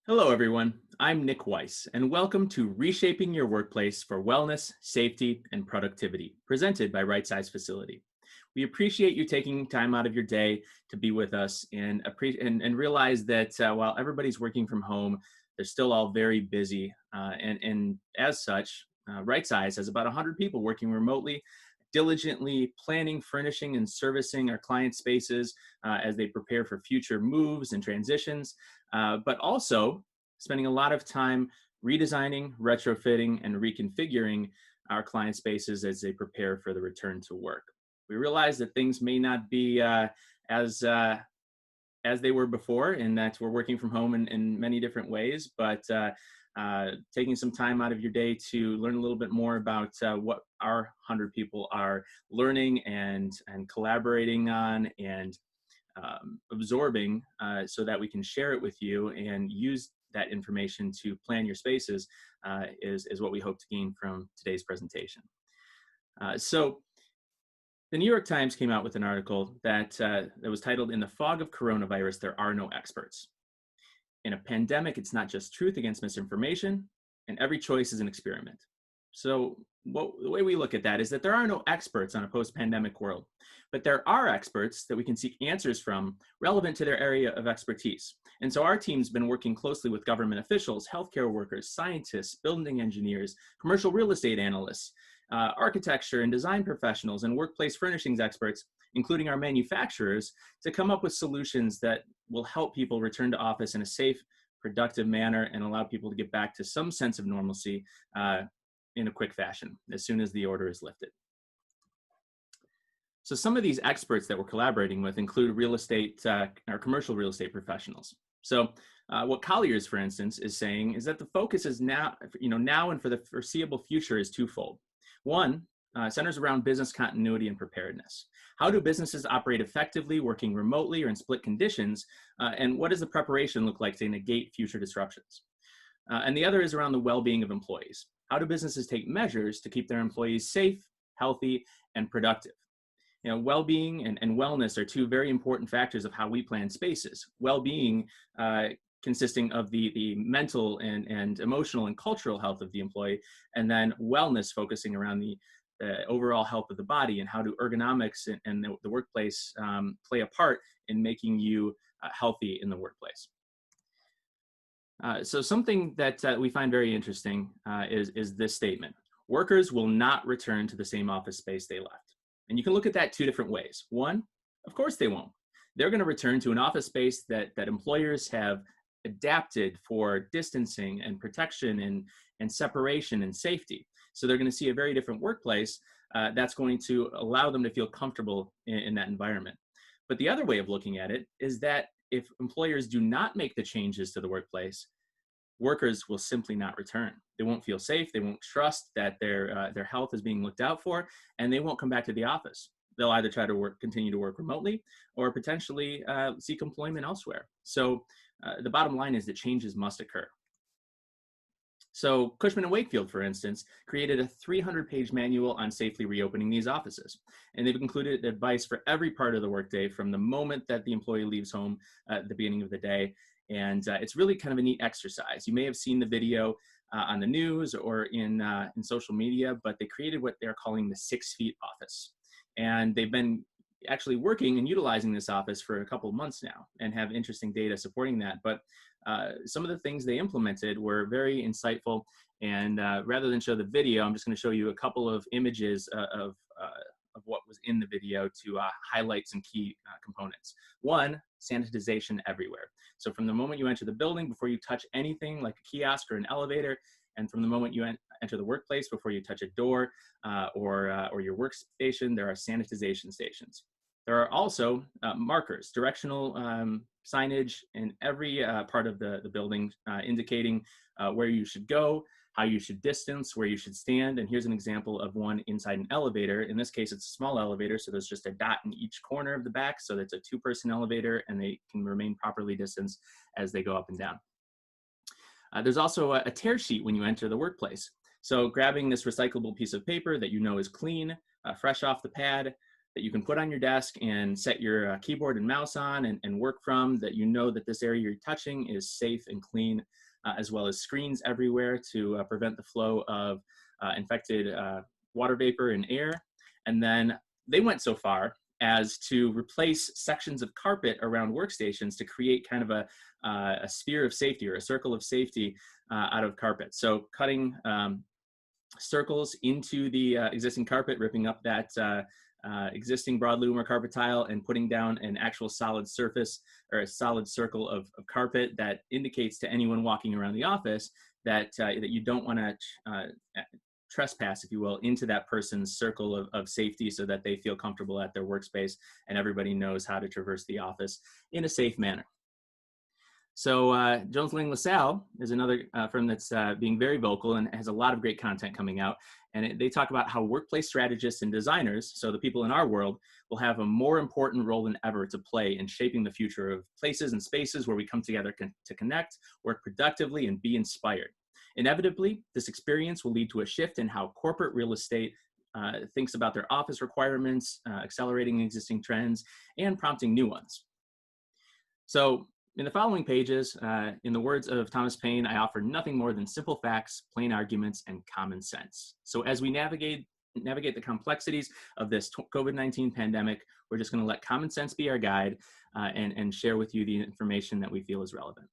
Hello, everyone. I'm Nick Weiss, and welcome to Reshaping Your Workplace for Wellness, Safety, and Productivity, presented by Right Size Facility. We appreciate you taking time out of your day to be with us and realize that while everybody's working from home, they're still all very busy. And as such, Right Size has about 100 people working remotely, diligently planning, furnishing, and servicing our client spaces as they prepare for future moves and transitions, but also spending a lot of time redesigning, retrofitting, and reconfiguring our client spaces as they prepare for the return to work. We realize that things may not be as as they were before, and that we're working from home in many different ways, but taking some time out of your day to learn a little bit more about what our 100 people are learning and collaborating on and absorbing so that we can share it with you and use that information to plan your spaces is what we hope to gain from today's presentation. So the New York Times came out with an article that was titled, "In the Fog of Coronavirus, There Are No Experts." In a pandemic, it's not just truth against misinformation, and every choice is an experiment. So the way we look at that is that there are no experts on a post-pandemic world, but there are experts that we can seek answers from relevant to their area of expertise. And so our team's been working closely with government officials, healthcare workers, scientists, building engineers, commercial real estate analysts, architecture and design professionals, and workplace furnishings experts, including our manufacturers, to come up with solutions that will help people return to office in a safe, productive manner and allow people to get back to some sense of normalcy in a quick fashion as soon as the order is lifted. So some of these experts that we're collaborating with include real estate or commercial real estate professionals. So what Colliers, for instance, is saying is that the focus is now and for the foreseeable future is twofold. One, centers around business continuity and preparedness. How do businesses operate effectively, working remotely or in split conditions? And what does the preparation look like to negate future disruptions? And the other is around the well-being of employees. How do businesses take measures to keep their employees safe, healthy, and productive? Well-being and wellness are two very important factors of how we plan spaces. Well-being consisting of the mental and emotional and cultural health of the employee, and then wellness focusing around the overall health of the body, and how do ergonomics and the workplace play a part in making you healthy in the workplace. So something that we find very interesting is this statement: workers will not return to the same office space they left. And you can look at that two different ways. One, of course they won't. They're going to return to an office space that employers have adapted for distancing and protection and separation and safety. So they're going to see a very different workplace that's going to allow them to feel comfortable in that environment. But the other way of looking at it is that if employers do not make the changes to the workplace, workers will simply not return. They won't feel safe. They won't trust that their health is being looked out for, and they won't come back to the office. They'll either try to continue to work remotely, or potentially seek employment elsewhere. So the bottom line is that changes must occur. So Cushman & Wakefield, for instance, created a 300-page manual on safely reopening these offices. And they've included advice for every part of the workday, from the moment that the employee leaves home at the beginning of the day. And it's really kind of a neat exercise. You may have seen the video on the news or in social media, but they created what they're calling the 6 feet office. And they've been actually working and utilizing this office for a couple of months now and have interesting data supporting that. But some of the things they implemented were very insightful. And rather than show the video, I'm just going to show you a couple of images of what was in the video to highlight some key components. One, sanitization everywhere. So from the moment you enter the building, before you touch anything like a kiosk or an elevator, and from the moment you enter the workplace, before you touch a door or your workstation, there are sanitization stations. There are also markers, directional signage in every part of the building indicating where you should go, how you should distance, where you should stand. And here's an example of one inside an elevator. In this case, it's a small elevator, so there's just a dot in each corner of the back, so that's a 2-person elevator, and they can remain properly distanced as they go up and down. There's also a tear sheet when you enter the workplace. So grabbing this recyclable piece of paper that you know is clean, fresh off the pad, that you can put on your desk and set your keyboard and mouse on and work from, that you know that this area you're touching is safe and clean, as well as screens everywhere to prevent the flow of infected water vapor and air. And then they went so far as to replace sections of carpet around workstations to create kind of a sphere of safety, or a circle of safety out of carpet. So cutting circles into the existing carpet, ripping up that existing broadloom or carpet tile, and putting down an actual solid surface or a solid circle of carpet that indicates to anyone walking around the office that that you don't want to trespass, if you will, into that person's circle of safety, so that they feel comfortable at their workspace and everybody knows how to traverse the office in a safe manner. So Jones Lang LaSalle is another firm that's being very vocal and has a lot of great content coming out. And they talk about how workplace strategists and designers, so the people in our world, will have a more important role than ever to play in shaping the future of places and spaces where we come together to connect, work productively, and be inspired. Inevitably, this experience will lead to a shift in how corporate real estate thinks about their office requirements, accelerating existing trends, and prompting new ones. So in the following pages, in the words of Thomas Paine, I offer nothing more than simple facts, plain arguments, and common sense. So as we navigate the complexities of this COVID-19 pandemic, we're just going to let common sense be our guide and share with you the information that we feel is relevant.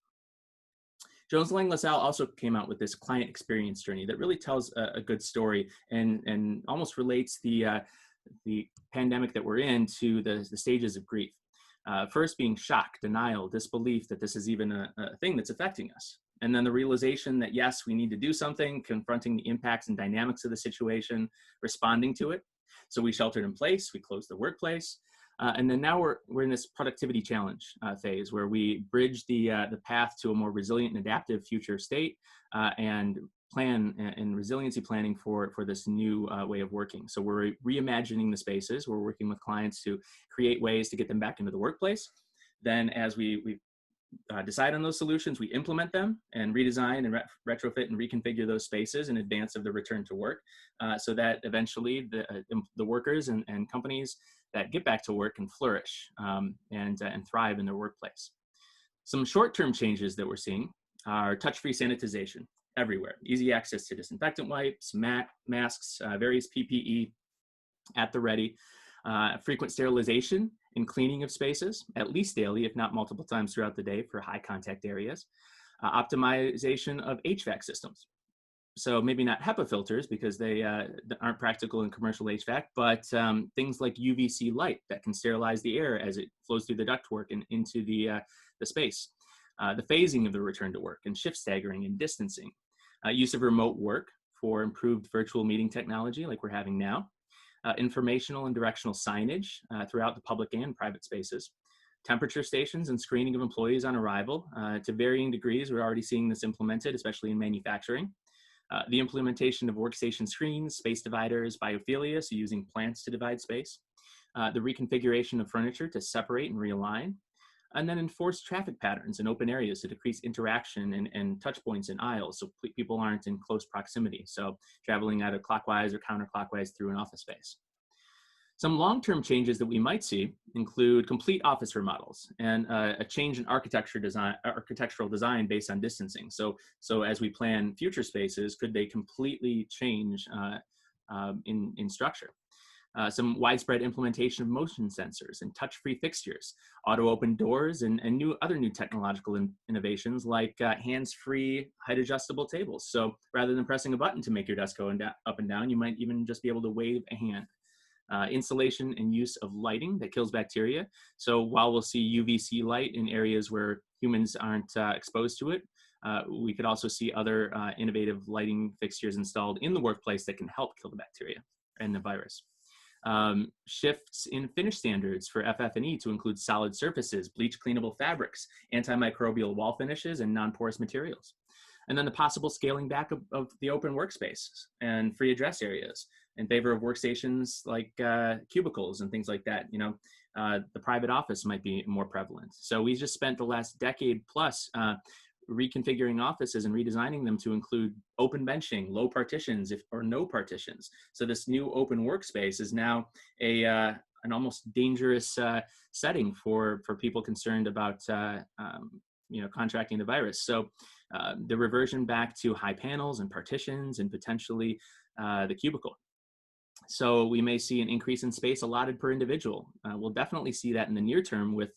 Jones Lang LaSalle also came out with this client experience journey that really tells a good story and almost relates the pandemic that we're in to the stages of grief. First being shock, denial, disbelief that this is even a thing that's affecting us. And then the realization that, yes, we need to do something, confronting the impacts and dynamics of the situation, responding to it. So we sheltered in place, we closed the workplace. And then now we're in this productivity challenge phase where we bridge the path to a more resilient and adaptive future state and plan and resiliency planning for this new way of working. So we're reimagining the spaces. We're working with clients to create ways to get them back into the workplace. Then as we decide on those solutions, we implement them and redesign and retrofit and reconfigure those spaces in advance of the return to work, so that eventually the workers and companies that get back to work can flourish and thrive in their workplace. Some short-term changes that we're seeing are touch-free sanitization everywhere, easy access to disinfectant wipes, masks, various PPE at the ready, frequent sterilization and cleaning of spaces, at least daily, if not multiple times throughout the day for high contact areas, optimization of HVAC systems. So maybe not HEPA filters because they aren't practical in commercial HVAC, but things like UVC light that can sterilize the air as it flows through the ductwork and into the space. The phasing of the return to work and shift staggering and distancing. Use of remote work for improved virtual meeting technology like we're having now. Informational and directional signage throughout the public and private spaces. Temperature stations and screening of employees on arrival. To varying degrees, we're already seeing this implemented, especially in manufacturing. The implementation of workstation screens, space dividers, biophilia, so using plants to divide space. The reconfiguration of furniture to separate and realign. And then enforce traffic patterns in open areas to decrease interaction and touch points in aisles so people aren't in close proximity. So traveling either clockwise or counterclockwise through an office space. Some long-term changes that we might see include complete office remodels and a change in architectural design based on distancing. So as we plan future spaces, could they completely change in structure? Some widespread implementation of motion sensors and touch-free fixtures, auto-open doors, and other new technological innovations like hands-free height-adjustable tables. So rather than pressing a button to make your desk go up and down, you might even just be able to wave a hand. Installation and use of lighting that kills bacteria. So while we'll see UVC light in areas where humans aren't exposed to it, we could also see other innovative lighting fixtures installed in the workplace that can help kill the bacteria and the virus. Shifts in finish standards for FF&E to include solid surfaces, bleach cleanable fabrics, antimicrobial wall finishes, and non-porous materials. And then the possible scaling back of the open workspace and free address areas in favor of workstations like cubicles and things like that. The private office might be more prevalent. So we just spent the last decade plus reconfiguring offices and redesigning them to include open benching, low partitions or no partitions. So this new open workspace is now a an almost dangerous setting for people concerned about contracting the virus. So the reversion back to high panels and partitions and potentially the cubicle. So we may see an increase in space allotted per individual. We'll definitely see that in the near term with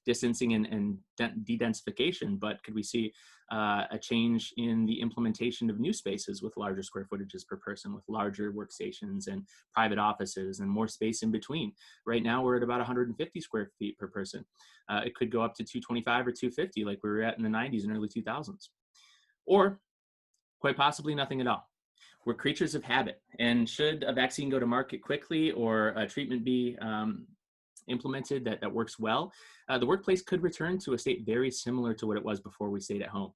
distancing and de-densification, but could we see a change in the implementation of new spaces with larger square footages per person, with larger workstations and private offices and more space in between? Right now we're at about 150 square feet per person. It could go up to 225 or 250 like we were at in the 90s and early 2000s. Or quite possibly nothing at all. We're creatures of habit, and should a vaccine go to market quickly or a treatment be implemented that works well, the workplace could return to a state very similar to what it was before we stayed at home.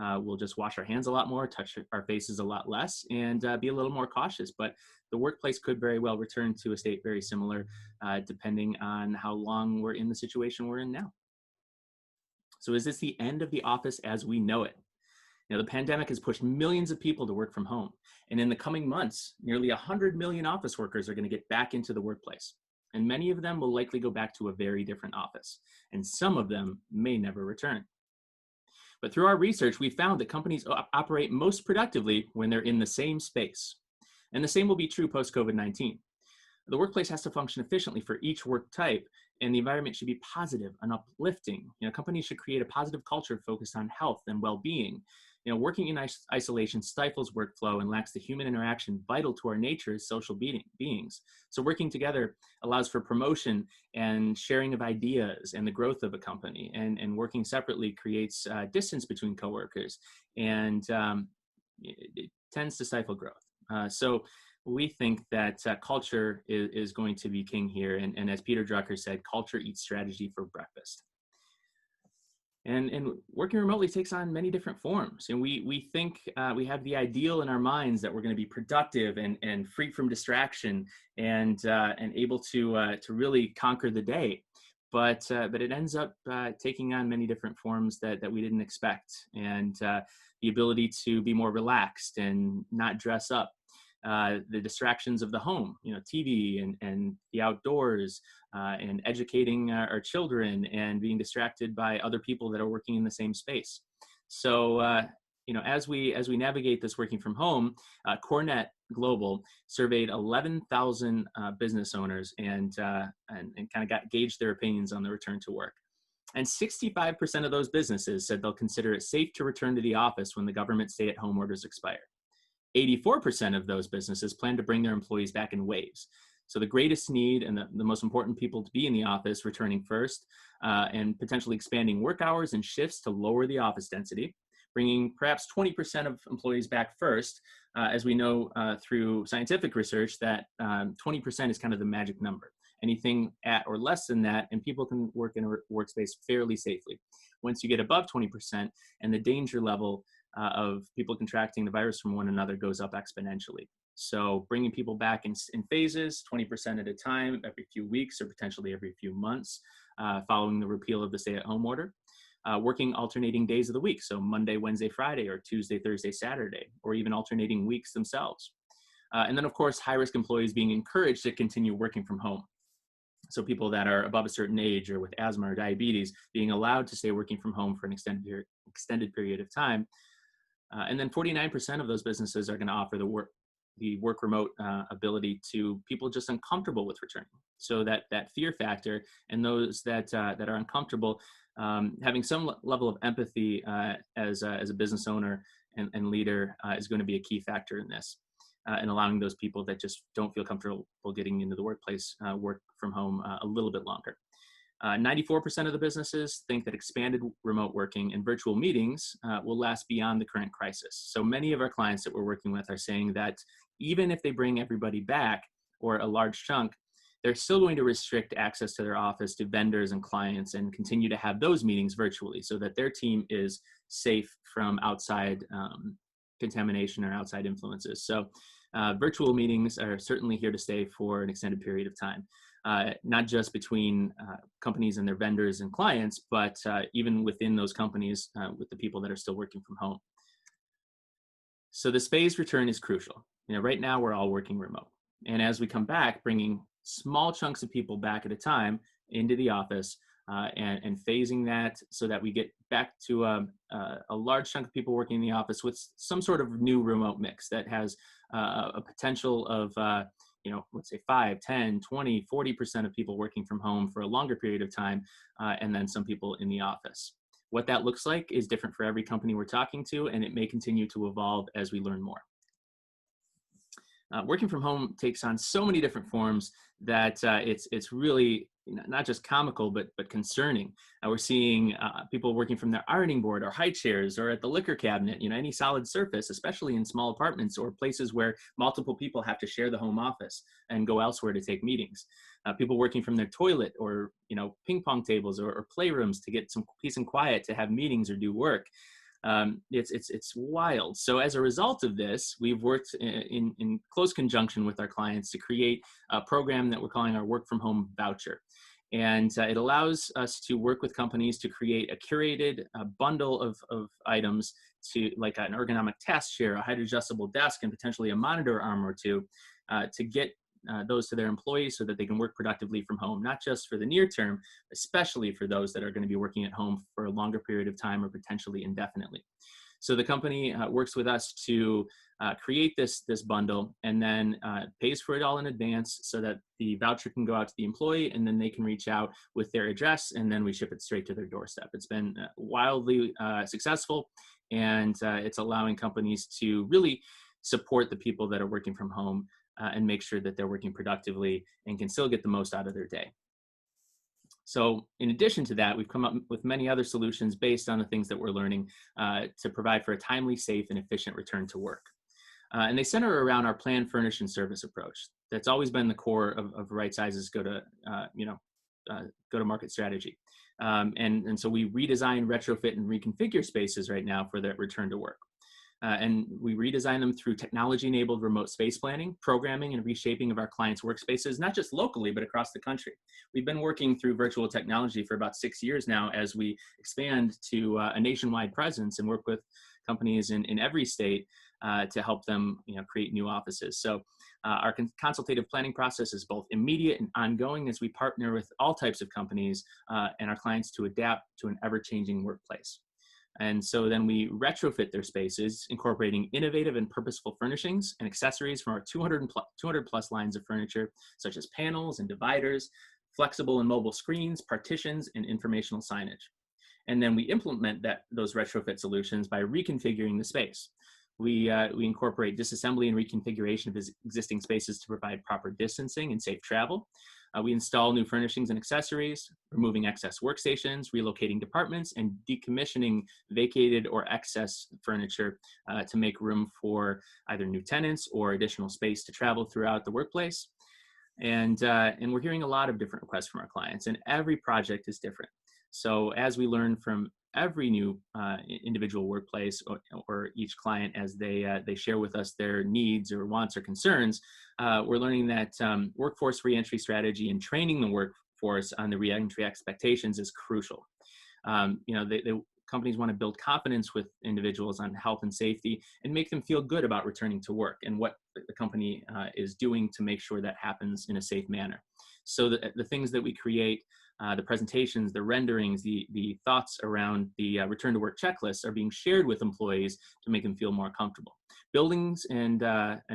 We'll just wash our hands a lot more, touch our faces a lot less, and be a little more cautious. But the workplace could very well return to a state very similar, depending on how long we're in the situation we're in now. So is this the end of the office as we know it? The pandemic has pushed millions of people to work from home. And in the coming months, nearly 100 million office workers are going to get back into the workplace. And many of them will likely go back to a very different office. And some of them may never return. But through our research, we found that companies operate most productively when they're in the same space. And the same will be true post-COVID-19. The workplace has to function efficiently for each work type, and the environment should be positive and uplifting. Companies should create a positive culture focused on health and well-being. Working in isolation stifles workflow and lacks the human interaction vital to our nature as social beings. So working together allows for promotion and sharing of ideas and the growth of a company. And working separately creates distance between coworkers, and it tends to stifle growth. So we think that culture is going to be king here. And as Peter Drucker said, culture eats strategy for breakfast. And working remotely takes on many different forms. And we think we have the ideal in our minds that we're going to be productive and free from distraction and able to really conquer the day. But it ends up taking on many different forms that we didn't expect. And the ability to be more relaxed and not dress up. The distractions of the home, TV and the outdoors, and educating our children and being distracted by other people that are working in the same space. So, as we navigate this working from home, Cornet Global surveyed 11,000 business owners and kind of gauged their opinions on the return to work. And 65% of those businesses said they'll consider it safe to return to the office when the government stay-at-home orders expire. 84% of those businesses plan to bring their employees back in waves. So the greatest need and the most important people to be in the office returning first, and potentially expanding work hours and shifts to lower the office density, bringing perhaps 20% of employees back first, as we know through scientific research that 20% is kind of the magic number. Anything at or less than that, and people can work in a workspace fairly safely. Once you get above 20%, and the danger level of people contracting the virus from one another goes up exponentially. So bringing people back in phases, 20% at a time, every few weeks or potentially every few months, following the repeal of the stay-at-home order. Working alternating days of the week, so Monday, Wednesday, Friday, or Tuesday, Thursday, Saturday, or even alternating weeks themselves. And then, of course, high-risk employees being encouraged to continue working from home. So people that are above a certain age or with asthma or diabetes being allowed to stay working from home for an extended period of time. And then 49% of those businesses are going to offer the work remote ability to people just uncomfortable with returning. So that fear factor, and those that are uncomfortable, having some level of empathy as a business owner and leader is going to be a key factor in this, and allowing those people that just don't feel comfortable getting into the workplace work from home a little bit longer. 94% of the businesses think that expanded remote working and virtual meetings will last beyond the current crisis. So many of our clients that we're working with are saying that even if they bring everybody back, or a large chunk, they're still going to restrict access to their office to vendors and clients and continue to have those meetings virtually so that their team is safe from outside contamination or outside influences. So virtual meetings are certainly here to stay for an extended period of time. Not just between companies and their vendors and clients, but even within those companies with the people that are still working from home. So this phased return is crucial. Right now we're all working remote. And as we come back, bringing small chunks of people back at a time into the office, and phasing that so that we get back to a large chunk of people working in the office with some sort of new remote mix that has a potential of, let's say 5, 10, 20, 40% of people working from home for a longer period of time, and then some people in the office. What that looks like is different for every company we're talking to, and it may continue to evolve as we learn more. Working from home takes on so many different forms that it's really not just comical, but concerning. We're seeing people working from their ironing board or high chairs or at the liquor cabinet, any solid surface, especially in small apartments or places where multiple people have to share the home office and go elsewhere to take meetings. People working from their toilet or ping pong tables or playrooms to get some peace and quiet to have meetings or do work. It's wild. So as a result of this, we've worked in close conjunction with our clients to create a program that we're calling our work from home voucher. And it allows us to work with companies to create a curated bundle of items, to like an ergonomic task chair, a height adjustable desk, and potentially a monitor arm or two, to get those to their employees so that they can work productively from home, not just for the near term, especially for those that are going to be working at home for a longer period of time or potentially indefinitely. So the company works with us to create this bundle, and then pays for it all in advance so that the voucher can go out to the employee, and then they can reach out with their address, and then we ship it straight to their doorstep. It's been wildly successful, and it's allowing companies to really support the people that are working from home, and make sure that they're working productively and can still get the most out of their day. So in addition to that, we've come up with many other solutions based on the things that we're learning to provide for a timely, safe, and efficient return to work. And they center around our plan, furnish, and service approach. That's always been the core of Right Size's go-to-market strategy. And so we redesign, retrofit, and reconfigure spaces right now for that return to work. And we redesign them through technology-enabled remote space planning, programming, and reshaping of our clients' workspaces, not just locally, but across the country. We've been working through virtual technology for about 6 years now as we expand to a nationwide presence and work with companies in every state to help them create new offices. So our consultative planning process is both immediate and ongoing as we partner with all types of companies and our clients to adapt to an ever-changing workplace. And so then we retrofit their spaces, incorporating innovative and purposeful furnishings and accessories from our 200 plus lines of furniture, such as panels and dividers, flexible and mobile screens, partitions, and informational signage. And then we implement those retrofit solutions by reconfiguring the space. We incorporate disassembly and reconfiguration of existing spaces to provide proper distancing and safe travel. We install new furnishings and accessories, removing excess workstations, relocating departments, and decommissioning vacated or excess furniture to make room for either new tenants or additional space to travel throughout the workplace. And we're hearing a lot of different requests from our clients, and every project is different. So as we learn from every new individual workplace or each client as they share with us their needs or wants or concerns, we're learning that workforce reentry strategy and training the workforce on the reentry expectations is crucial. Companies want to build confidence with individuals on health and safety and make them feel good about returning to work and what the company is doing to make sure that happens in a safe manner. So the things that we create, the presentations, the renderings, the thoughts around the return to work checklists are being shared with employees to make them feel more comfortable. Buildings and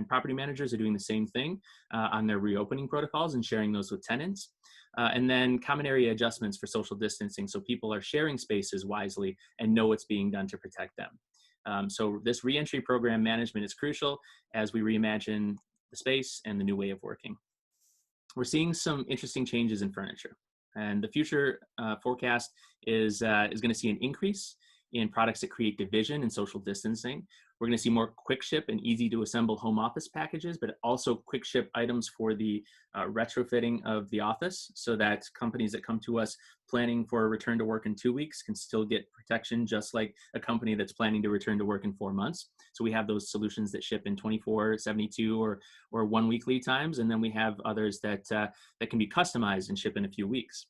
property managers are doing the same thing on their reopening protocols and sharing those with tenants. And then common area adjustments for social distancing, so people are sharing spaces wisely and know what's being done to protect them. So this reentry program management is crucial as we reimagine the space and the new way of working. We're seeing some interesting changes in furniture. And the future forecast is going to see an increase in products that create division and social distancing. We're going to see more quick ship and easy to assemble home office packages, but also quick ship items for the retrofitting of the office so that companies that come to us planning for a return to work in 2 weeks can still get protection just like a company that's planning to return to work in 4 months. So we have those solutions that ship in 24, 72, or 1 week lead times. And then we have others that can be customized and ship in a few weeks.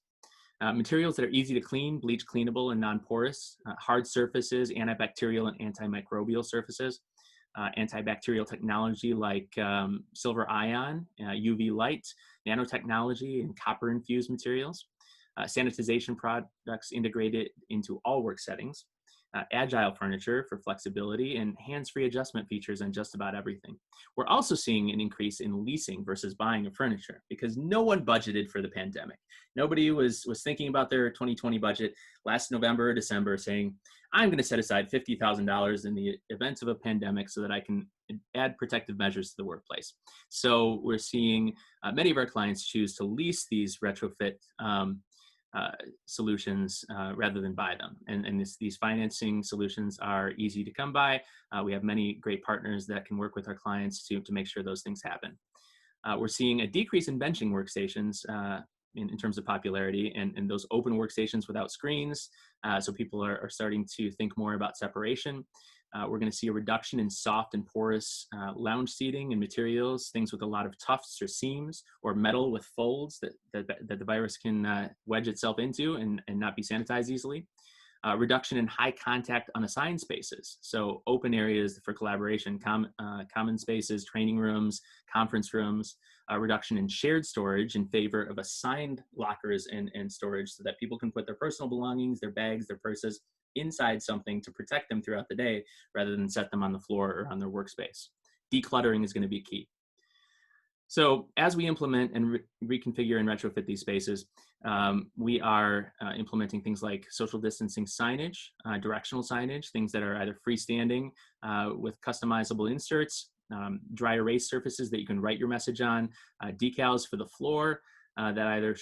Materials that are easy to clean, bleach cleanable and non-porous, hard surfaces, antibacterial and antimicrobial surfaces. antibacterial technology like silver ion, UV light, nanotechnology, and copper-infused materials, sanitization products integrated into all work settings, agile furniture for flexibility, and hands-free adjustment features on just about everything. We're also seeing an increase in leasing versus buying of furniture because no one budgeted for the pandemic. Nobody was thinking about their 2020 budget last November or December saying, I'm going to set aside $50,000 in the event of a pandemic so that I can add protective measures to the workplace. So we're seeing many of our clients choose to lease these retrofit solutions rather than buy them. And these financing solutions are easy to come by. We have many great partners that can work with our clients to make sure those things happen. We're seeing a decrease in benching workstations in terms of popularity and those open workstations without screens. So people are starting to think more about separation. We're going to see a reduction in soft and porous lounge seating and materials, things with a lot of tufts or seams, or metal with folds that the virus can wedge itself into and not be sanitized easily. Reduction in high contact unassigned spaces. So open areas for collaboration, common spaces, training rooms, conference rooms. Reduction in shared storage in favor of assigned lockers and storage so that people can put their personal belongings, their bags, their purses inside something to protect them throughout the day rather than set them on the floor or on their workspace. Decluttering is going to be key. So as we implement and reconfigure and retrofit these spaces, we are implementing things like social distancing signage, directional signage, things that are either freestanding with customizable inserts, dry erase surfaces that you can write your message on, decals for the floor that either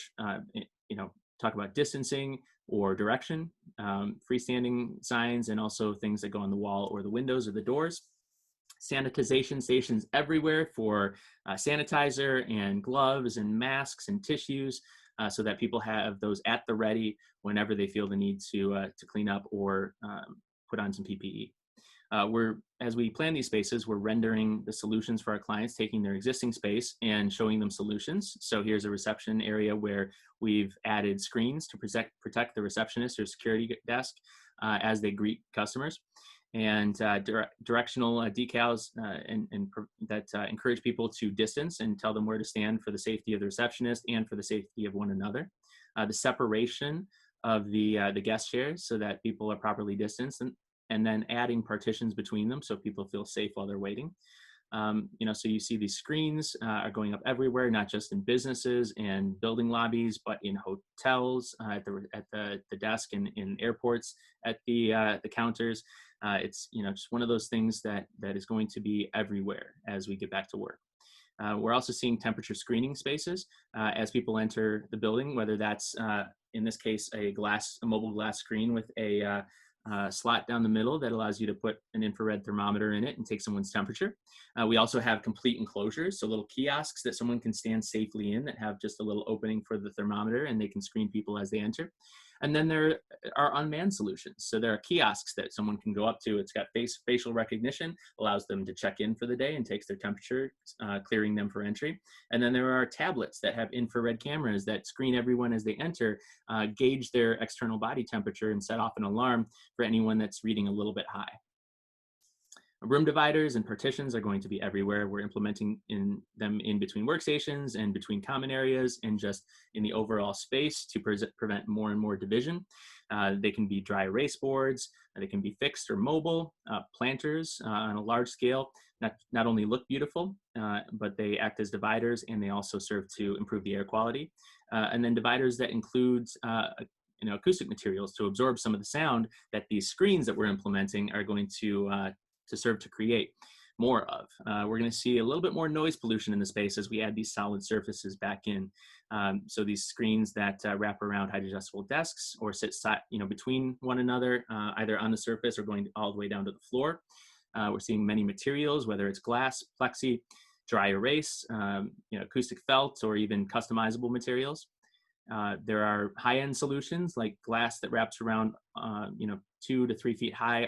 talk about distancing or direction, freestanding signs, and also things that go on the wall or the windows or the doors. Sanitization stations everywhere for sanitizer and gloves and masks and tissues so that people have those at the ready whenever they feel the need to clean up or put on some PPE. As we plan these spaces, we're rendering the solutions for our clients, taking their existing space and showing them solutions. So here's a reception area where we've added screens to protect the receptionist or security desk as they greet customers, and directional decals that encourage people to distance and tell them where to stand for the safety of the receptionist and for the safety of one another. The separation of the guest chairs so that people are properly distanced, and then adding partitions between them so people feel safe while they're waiting. So you see these screens are going up everywhere, not just in businesses and building lobbies, but in hotels, at the desk, and in airports, at the counters. It's just one of those things that is going to be everywhere as we get back to work. We're also seeing temperature screening spaces as people enter the building, whether that's in this case a mobile glass screen with a slot down the middle that allows you to put an infrared thermometer in it and take someone's temperature. We also have complete enclosures, so little kiosks that someone can stand safely in that have just a little opening for the thermometer, and they can screen people as they enter. And then there are unmanned solutions. So there are kiosks that someone can go up to. It's got facial recognition, allows them to check in for the day and takes their temperature, clearing them for entry. And then there are tablets that have infrared cameras that screen everyone as they enter, gauge their external body temperature, and set off an alarm for anyone that's reading a little bit high. Room dividers and partitions are going to be everywhere. We're implementing them in between workstations and between common areas and just in the overall space to prevent more and more division. They can be dry erase boards, they can be fixed or mobile, planters on a large scale, not only look beautiful, but they act as dividers, and they also serve to improve the air quality. And then dividers that includes acoustic materials to absorb some of the sound that these screens that we're implementing are going to serve to create more of. We're going to see a little bit more noise pollution in the space as we add these solid surfaces back in. So these screens that wrap around height adjustable desks or sit between one another, either on the surface or going all the way down to the floor. We're seeing many materials, whether it's glass, plexi, dry erase, acoustic felt, or even customizable materials. There are high-end solutions like glass that wraps around 2 to 3 feet high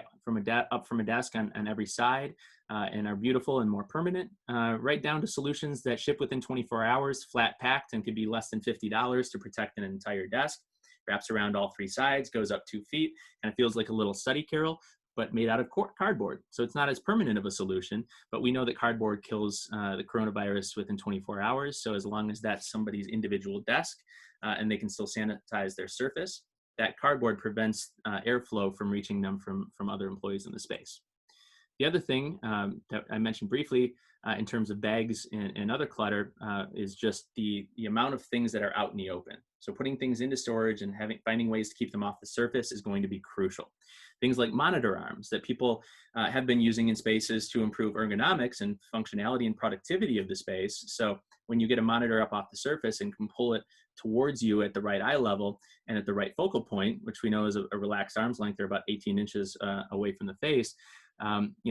up from a desk on every side, and are beautiful and more permanent, right down to solutions that ship within 24 hours, flat packed, and could be less than $50 to protect an entire desk. Wraps around all 3 sides, goes up 2 feet, and it feels like a little study carrel, but made out of cardboard. So it's not as permanent of a solution, but we know that cardboard kills the coronavirus within 24 hours. So as long as that's somebody's individual desk and they can still sanitize their surface, that cardboard prevents airflow from reaching them from other employees in the space. The other thing that I mentioned briefly in terms of bags and other clutter is just the amount of things that are out in the open. So putting things into storage and finding ways to keep them off the surface is going to be crucial. Things like monitor arms that people have been using in spaces to improve ergonomics and functionality and productivity of the space. So when you get a monitor up off the surface and can pull it towards you at the right eye level and at the right focal point, which we know is a relaxed arm's length, they're about 18 inches away from the face,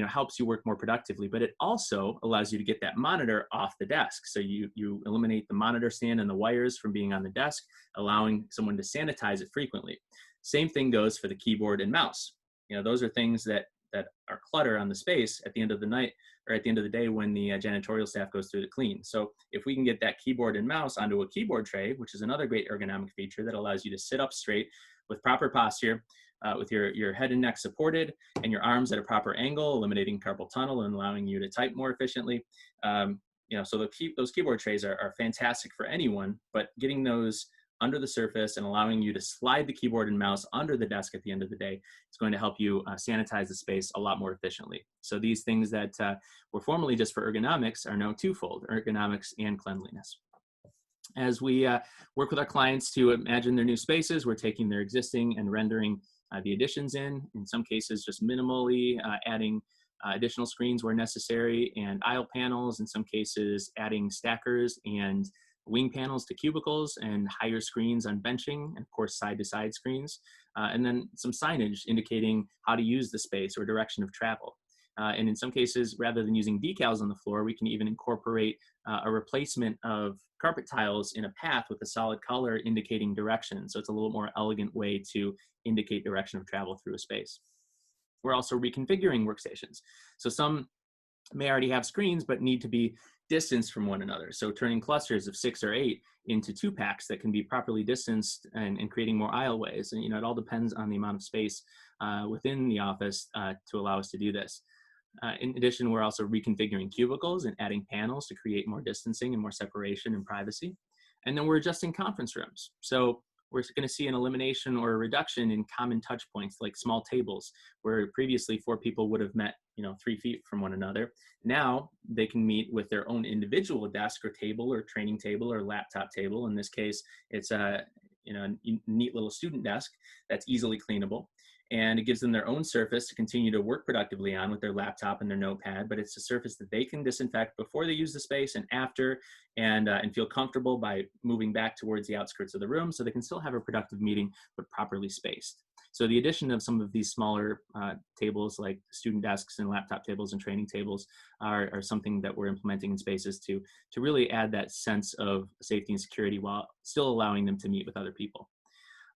helps you work more productively, but it also allows you to get that monitor off the desk. So you eliminate the monitor stand and the wires from being on the desk, allowing someone to sanitize it frequently. Same thing goes for the keyboard and mouse. Those are things that are clutter on the space at the end of the night or at the end of the day when the janitorial staff goes through to clean. So if we can get that keyboard and mouse onto a keyboard tray, which is another great ergonomic feature that allows you to sit up straight with proper posture, with your head and neck supported and your arms at a proper angle, eliminating carpal tunnel and allowing you to type more efficiently. So those keyboard trays are fantastic for anyone, but getting those under the surface and allowing you to slide the keyboard and mouse under the desk at the end of the day is going to help you sanitize the space a lot more efficiently. So these things that were formerly just for ergonomics are now twofold, ergonomics and cleanliness. As we work with our clients to imagine their new spaces, we're taking their existing and rendering the additions in some cases just minimally adding additional screens where necessary and aisle panels, in some cases adding stackers and wing panels to cubicles and higher screens on benching, and of course side-to-side screens, and then some signage indicating how to use the space or direction of travel. And in some cases, rather than using decals on the floor, we can even incorporate a replacement of carpet tiles in a path with a solid color indicating direction. So it's a little more elegant way to indicate direction of travel through a space. We're also reconfiguring workstations. So some may already have screens, but need to be distanced from one another. So turning clusters of 6 or 8 into 2 packs that can be properly distanced and creating more aisleways. And it all depends on the amount of space within the office to allow us to do this. In addition, we're also reconfiguring cubicles and adding panels to create more distancing and more separation and privacy. And then we're adjusting conference rooms. So we're going to see an elimination or a reduction in common touch points like small tables, where previously 4 people would have met 3 feet from one another. Now they can meet with their own individual desk or table or training table or laptop table. In this case, it's a neat little student desk that's easily cleanable. And it gives them their own surface to continue to work productively on with their laptop and their notepad, but it's a surface that they can disinfect before they use the space and after, and feel comfortable by moving back towards the outskirts of the room so they can still have a productive meeting, but properly spaced. So the addition of some of these smaller tables like student desks and laptop tables and training tables are something that we're implementing in spaces to really add that sense of safety and security while still allowing them to meet with other people.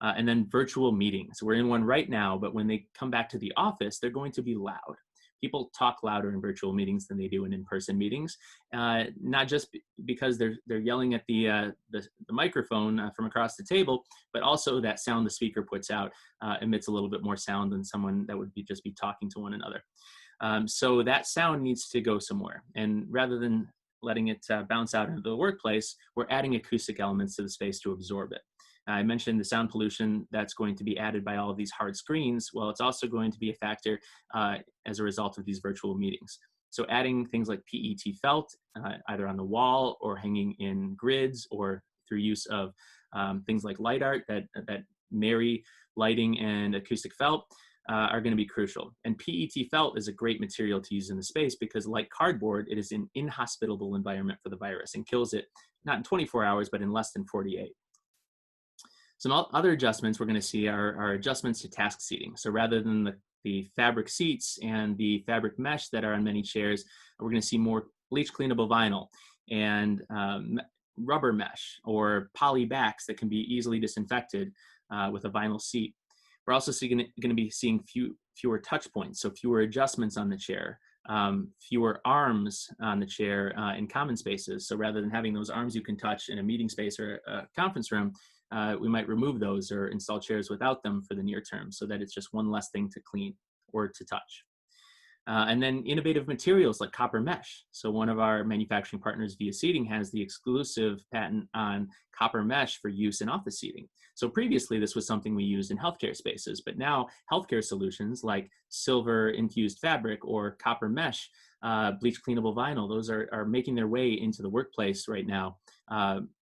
And then virtual meetings. We're in one right now, but when they come back to the office, they're going to be loud. People talk louder in virtual meetings than they do in in-person meetings, not just because they're yelling at the microphone from across the table, but also that sound the speaker puts out emits a little bit more sound than someone that would just be talking to one another. So that sound needs to go somewhere. And rather than letting it bounce out into the workplace, we're adding acoustic elements to the space to absorb it. I mentioned the sound pollution that's going to be added by all of these hard screens. Well, it's also going to be a factor as a result of these virtual meetings. So adding things like PET felt, either on the wall or hanging in grids or through use of things like light art that marry lighting and acoustic felt are going to be crucial. And PET felt is a great material to use in the space because, like cardboard, it is an inhospitable environment for the virus and kills it not in 24 hours, but in less than 48. Some other adjustments we're going to see are adjustments to task seating. So rather than the fabric seats and the fabric mesh that are on many chairs, we're going to see more bleach cleanable vinyl and rubber mesh or poly backs that can be easily disinfected with a vinyl seat. We're also going to be seeing fewer touch points, so fewer adjustments on the chair, fewer arms on the chair in common spaces. So rather than having those arms you can touch in a meeting space or a conference room, we might remove those or install chairs without them for the near term so that it's just one less thing to clean or to touch. And then innovative materials like copper mesh. So one of our manufacturing partners, Via Seating, has the exclusive patent on copper mesh for use in office seating. So previously, this was something we used in healthcare spaces, but now healthcare solutions like silver infused fabric or copper mesh, bleach cleanable vinyl, those are making their way into the workplace right now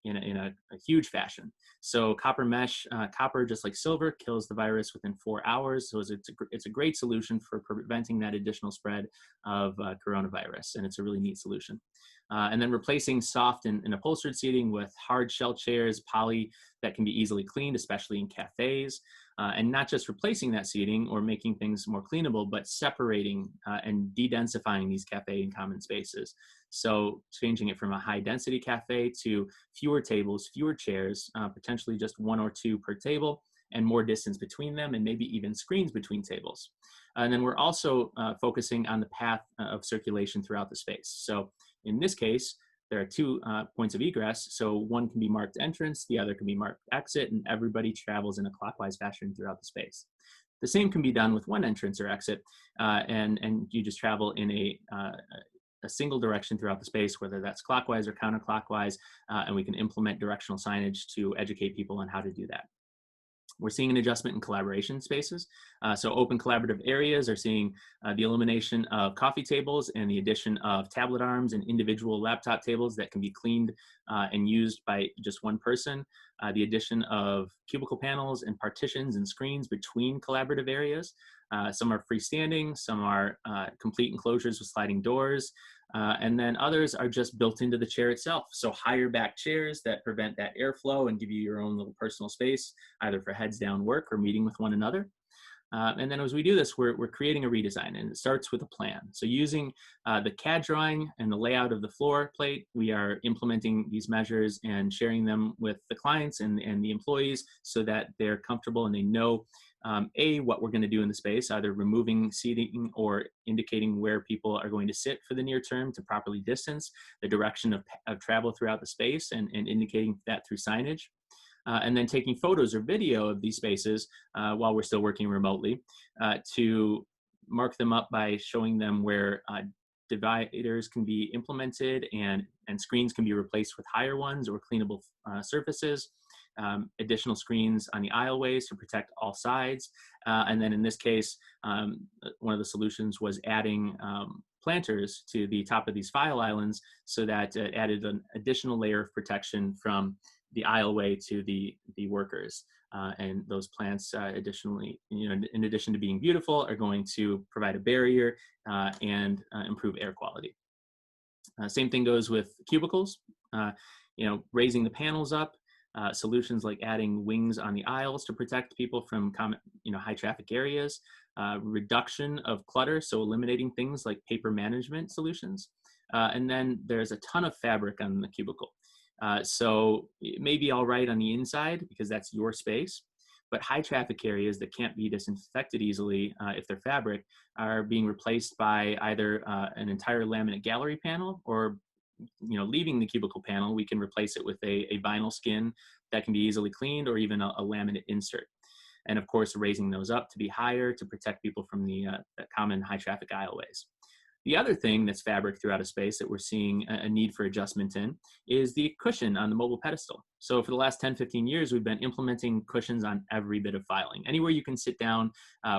in a huge fashion. So copper mesh, copper, just like silver, kills the virus within 4 hours. So it's a great solution for preventing that additional spread of coronavirus, and it's a really neat solution. And then replacing soft and upholstered seating with hard shell chairs, poly that can be easily cleaned, especially in cafes. And not just replacing that seating or making things more cleanable, but separating and de-densifying these cafe and common spaces. So changing it from a high density cafe to fewer tables, fewer chairs, potentially just 1 or 2 per table, and more distance between them, and maybe even screens between tables. And then we're also focusing on the path of circulation throughout the space. So in this case, there are 2 points of egress. So one can be marked entrance, the other can be marked exit, and everybody travels in a clockwise fashion throughout the space. The same can be done with one entrance or exit, and you just travel in a single direction throughout the space, whether that's clockwise or counterclockwise, and we can implement directional signage to educate people on how to do that. We're seeing an adjustment in collaboration spaces. So open collaborative areas are seeing the elimination of coffee tables and the addition of tablet arms and individual laptop tables that can be cleaned and used by just one person. The addition of cubicle panels and partitions and screens between collaborative areas. Some are freestanding, some are complete enclosures with sliding doors. And then others are just built into the chair itself. So higher back chairs that prevent that airflow and give you your own little personal space, either for heads down work or meeting with one another. And then as we do this, we're creating a redesign, and it starts with a plan. So using the CAD drawing and the layout of the floor plate, we are implementing these measures and sharing them with the clients and the employees so that they're comfortable and they know what we're going to do in the space, either removing seating or indicating where people are going to sit for the near term to properly distance, the direction of travel throughout the space, and indicating that through signage. And then taking photos or video of these spaces while we're still working remotely to mark them up by showing them where dividers can be implemented and screens can be replaced with higher ones or cleanable surfaces. Additional screens on the aisleways to protect all sides. And then in this case, one of the solutions was adding planters to the top of these file islands so that it added an additional layer of protection from the aisleway to the workers. And those plants additionally, in addition to being beautiful, are going to provide a barrier and improve air quality. Same thing goes with cubicles, raising the panels up. Solutions like adding wings on the aisles to protect people from high traffic areas, reduction of clutter, so eliminating things like paper management solutions. And then there's a ton of fabric on the cubicle. So it may be all right on the inside because that's your space, but high traffic areas that can't be disinfected easily if they're fabric are being replaced by either an entire laminate gallery panel or leaving the cubicle panel, we can replace it with a vinyl skin that can be easily cleaned or even a laminate insert. And of course, raising those up to be higher to protect people from the common high traffic aisleways. The other thing that's fabric throughout a space that we're seeing a need for adjustment in is the cushion on the mobile pedestal. So for the last 10, 15 years, we've been implementing cushions on every bit of filing. Anywhere you can sit down,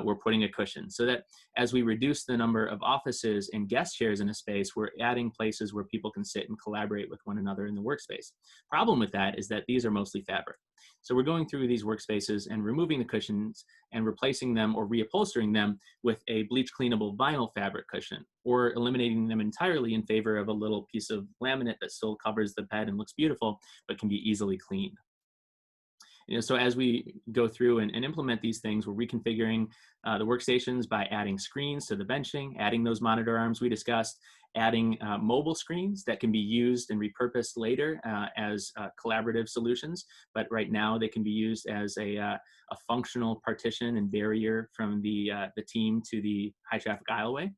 we're putting a cushion so that as we reduce the number of offices and guest chairs in a space, we're adding places where people can sit and collaborate with one another in the workspace. Problem with that is that these are mostly fabric. So we're going through these workspaces and removing the cushions and replacing them or reupholstering them with a bleach cleanable vinyl fabric cushion, or eliminating them entirely in favor of a little piece of laminate that still covers the bed and looks beautiful, but can be easily cleaned. So as we go through and implement these things, we're reconfiguring the workstations by adding screens to the benching, adding those monitor arms we discussed, adding mobile screens that can be used and repurposed later as collaborative solutions. But right now they can be used as a functional partition and barrier from the team to the high traffic aisleway.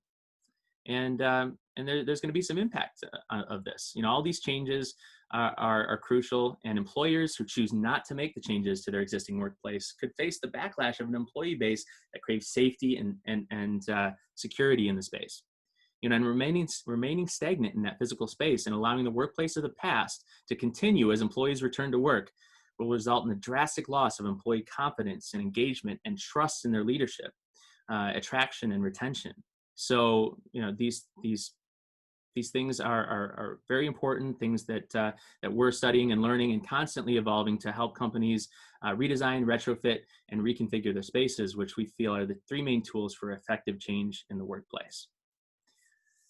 And there's going to be some impact of this. All these changes are crucial, and employers who choose not to make the changes to their existing workplace could face the backlash of an employee base that craves safety and security in the space. And remaining stagnant in that physical space and allowing the workplace of the past to continue as employees return to work will result in a drastic loss of employee confidence and engagement and trust in their leadership, attraction and retention. So, these things are very important things that we're studying and learning and constantly evolving to help companies redesign, retrofit, and reconfigure their spaces, which we feel are the three main tools for effective change in the workplace.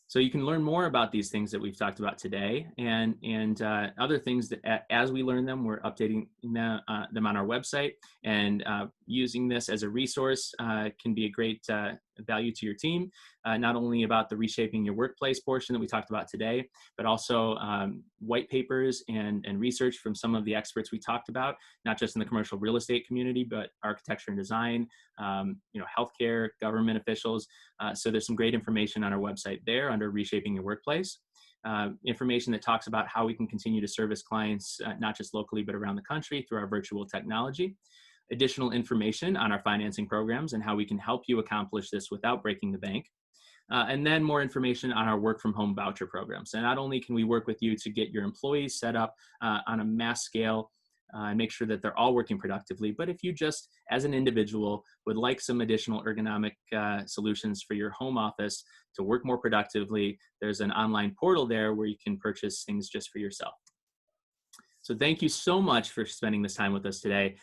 So you can learn more about these things that we've talked about today and other things that as we learn them, we're updating them on our website, and using this as a resource can be a great value to your team, not only about the reshaping your workplace portion that we talked about today, but also white papers and research from some of the experts we talked about, not just in the commercial real estate community, but architecture and design, healthcare, government officials. So there's some great information on our website there under Reshaping Your Workplace. Information that talks about how we can continue to service clients, not just locally, but around the country through our virtual technology. Additional information on our financing programs and how we can help you accomplish this without breaking the bank. And then more information on our work from home voucher programs. And not only can we work with you to get your employees set up on a mass scale and make sure that they're all working productively, but if you just, as an individual, would like some additional ergonomic solutions for your home office to work more productively, there's an online portal there where you can purchase things just for yourself. So thank you so much for spending this time with us today.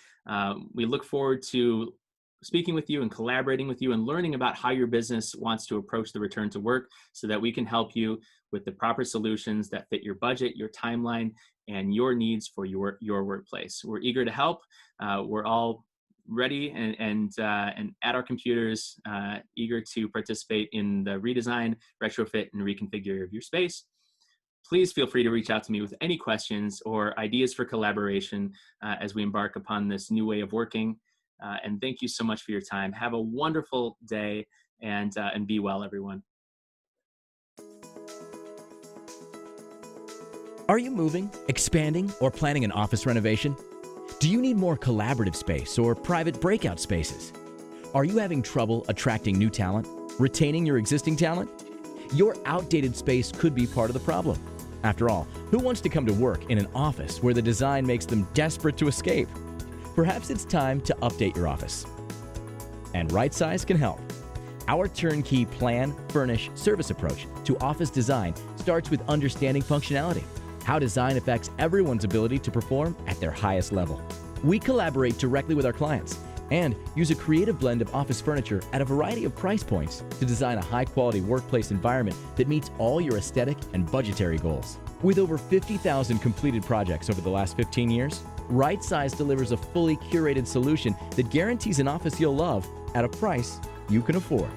We look forward to speaking with you and collaborating with you and learning about how your business wants to approach the return to work so that we can help you with the proper solutions that fit your budget, your timeline, and your needs for your workplace. We're eager to help. We're all ready and at our computers, eager to participate in the redesign, retrofit, and reconfigure of your space. Please feel free to reach out to me with any questions or ideas for collaboration as we embark upon this new way of working. And thank you so much for your time. Have a wonderful day and be well, everyone. Are you moving, expanding, or planning an office renovation? Do you need more collaborative space or private breakout spaces? Are you having trouble attracting new talent, retaining your existing talent? Your outdated space could be part of the problem. After all, who wants to come to work in an office where the design makes them desperate to escape? Perhaps it's time to update your office. And Right Size can help. Our turnkey plan, furnish, service approach to office design starts with understanding functionality, how design affects everyone's ability to perform at their highest level. We collaborate directly with our clients and use a creative blend of office furniture at a variety of price points to design a high-quality workplace environment that meets all your aesthetic and budgetary goals. With over 50,000 completed projects over the last 15 years, Right Size delivers a fully curated solution that guarantees an office you'll love at a price you can afford.